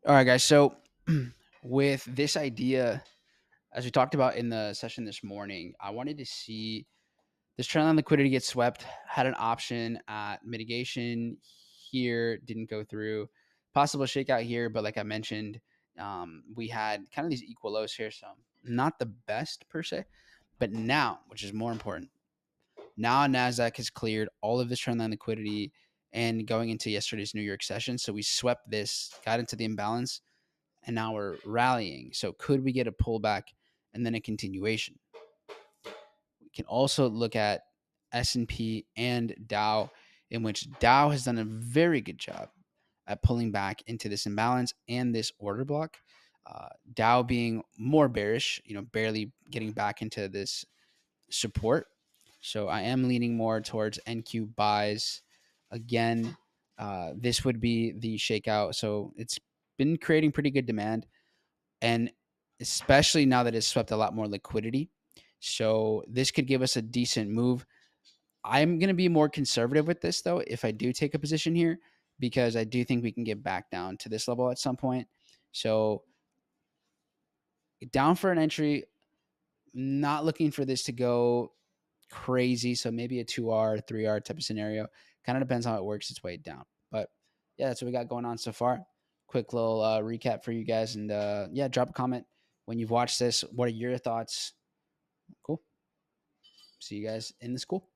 All right, guys. So with this idea, as we talked about in the session this morning, I wanted to see this trend line liquidity get swept. Had an option at mitigation here, didn't go through. Possible shakeout here, but like I mentioned, we had kind of these equal lows here, so not the best per se. But now, which is more important, now Nasdaq has cleared all of this trend line liquidity and going into yesterday's New York session. So we swept this, got into the imbalance, and now we're rallying. So could we get a pullback and then a continuation? We can also look at S&P and Dow, in which Dow has done a very good job at pulling back into this imbalance and this order block. Dow being more bearish, barely getting back into this support. So I am leaning more towards NQ buys. Again, this would be the shakeout. So it's been creating pretty good demand, and especially now that it's swept a lot more liquidity. So this could give us a decent move. I'm going to be more conservative with this though if I do take a position here, because I do think we can get back down to this level at some point. So down for an entry, not looking for this to go crazy. So maybe a 2R, 3R type of scenario. Kind of depends how it works its way down. But yeah, that's what we got going on so far. Quick little recap for you guys. And yeah, drop a comment when you've watched this. What are your thoughts? Cool. See you guys in the school.